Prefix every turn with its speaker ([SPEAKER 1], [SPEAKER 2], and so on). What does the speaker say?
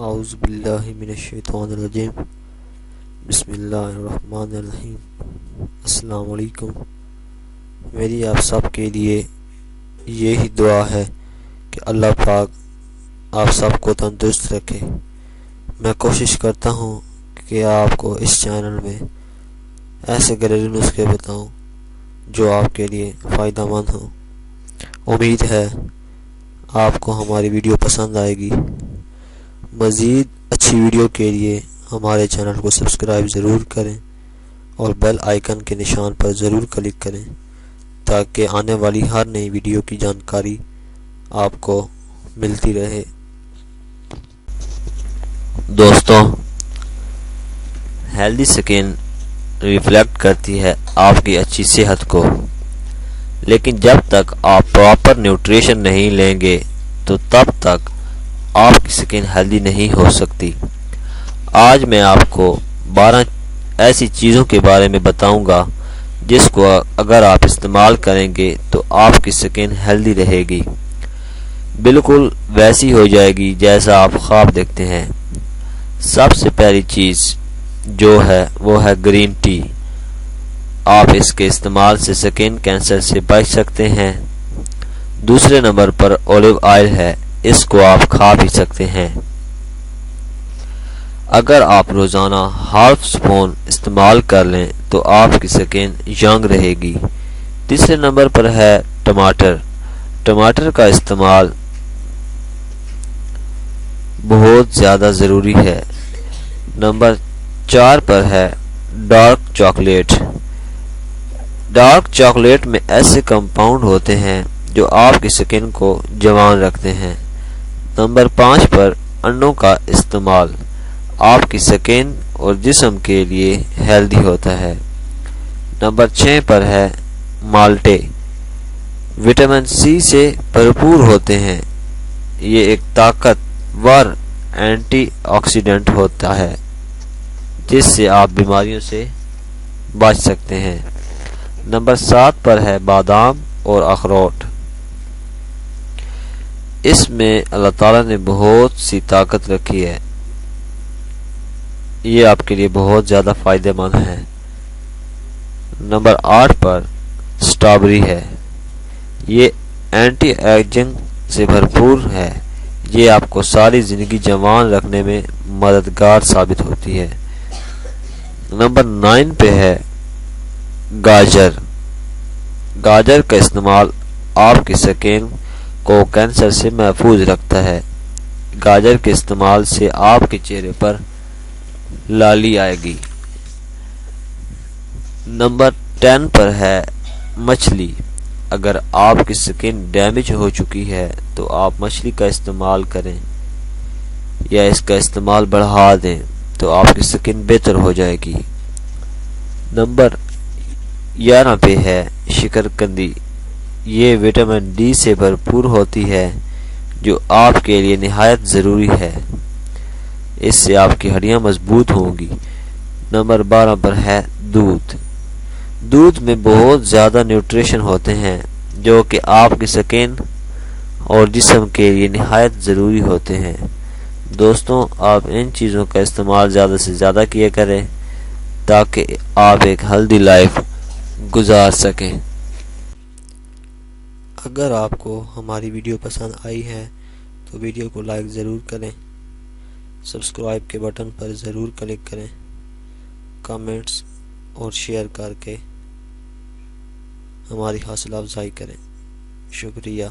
[SPEAKER 1] اعوذ باللہ من الشیطان الرجیم بسم اللہ الرحمن الرحیم۔ السلام علیکم۔ میری آپ سب کے لیے یہی دعا ہے کہ اللہ پاک آپ سب کو تندرست رکھے۔ میں کوشش کرتا ہوں کہ آپ کو اس چینل میں ایسے گھریلو نسخے بتاؤں جو آپ کے لیے فائدہ مند ہوں۔ امید ہے آپ کو ہماری ویڈیو پسند آئے گی۔ مزید اچھی ویڈیو کے لیے ہمارے چینل کو سبسکرائب ضرور کریں اور بیل آئیکن کے نشان پر ضرور کلک کریں تاکہ آنے والی ہر نئی ویڈیو کی جانکاری آپ کو ملتی رہے۔
[SPEAKER 2] دوستوں، ہیلدی سکن ریفلیکٹ کرتی ہے آپ کی اچھی صحت کو، لیکن جب تک آپ پراپر نیوٹریشن نہیں لیں گے تو تب تک آپ کی سکن ہیلدی نہیں ہو سکتی۔ آج میں آپ کو 12 ایسی چیزوں کے بارے میں بتاؤں گا جس کو اگر آپ استعمال کریں گے تو آپ کی سکن ہیلدی رہے گی، بالکل ویسی ہو جائے گی جیسا آپ خواب دیکھتے ہیں۔ سب سے پہلی چیز جو ہے وہ ہے گرین ٹی۔ آپ اس کے استعمال سے سکن کینسر سے بچ سکتے ہیں۔ دوسرے نمبر پر اولیو آئل ہے، اس کو آپ کھا بھی سکتے ہیں۔ اگر آپ روزانہ ہاف سپون استعمال کر لیں تو آپ کی سکن ینگ رہے گی۔ تیسرے نمبر پر ہے ٹماٹر۔ ٹماٹر کا استعمال بہت زیادہ ضروری ہے۔ نمبر 4 پر ہے ڈارک چاکلیٹ۔ ڈارک چاکلیٹ میں ایسے کمپاؤنڈ ہوتے ہیں جو آپ کی سکن کو جوان رکھتے ہیں۔ نمبر 5 پر انڈوں کا استعمال آپ کی سکن اور جسم کے لیے ہیلدی ہوتا ہے۔ نمبر 6 پر ہے مالٹے۔ وٹامن سی سے بھرپور ہوتے ہیں۔ یہ ایک طاقتور اینٹی آکسیڈنٹ ہوتا ہے جس سے آپ بیماریوں سے بچ سکتے ہیں۔ نمبر 7 پر ہے بادام اور اخروٹ۔ اس میں اللہ تعالیٰ نے بہت سی طاقت رکھی ہے، یہ آپ کے لیے بہت زیادہ فائدہ مند ہے۔ نمبر 8 پر سٹرابیری ہے، یہ اینٹی ایجنگ سے بھرپور ہے، یہ آپ کو ساری زندگی جوان رکھنے میں مددگار ثابت ہوتی ہے۔ نمبر 9 پہ ہے گاجر۔ گاجر کا استعمال آپ کی سکن کو کینسر سے محفوظ رکھتا ہے۔ گاجر کے استعمال سے آپ کے چہرے پر لالی آئے گی۔ نمبر 10 پر ہے مچھلی۔ اگر آپ کی سکن ڈیمیج ہو چکی ہے تو آپ مچھلی کا استعمال کریں یا اس کا استعمال بڑھا دیں تو آپ کی سکن بہتر ہو جائے گی۔ نمبر 11 پہ ہے شکرکندی۔ یہ وٹامن ڈی سے بھرپور ہوتی ہے جو آپ کے لیے نہایت ضروری ہے، اس سے آپ کی ہڈیاں مضبوط ہوں گی۔ نمبر 12 پر ہے دودھ۔ دودھ میں بہت زیادہ نیوٹریشن ہوتے ہیں جو کہ آپ کی سکن اور جسم کے لیے نہایت ضروری ہوتے ہیں۔ دوستوں، آپ ان چیزوں کا استعمال زیادہ سے زیادہ کیا کریں تاکہ آپ ایک ہیلدی لائف گزار سکیں۔
[SPEAKER 1] اگر آپ کو ہماری ویڈیو پسند آئی ہے تو ویڈیو کو لائک ضرور کریں، سبسکرائب کے بٹن پر ضرور کلک کریں، کامنٹس اور شیئر کر کے ہماری حوصلہ افزائی کریں۔ شکریہ۔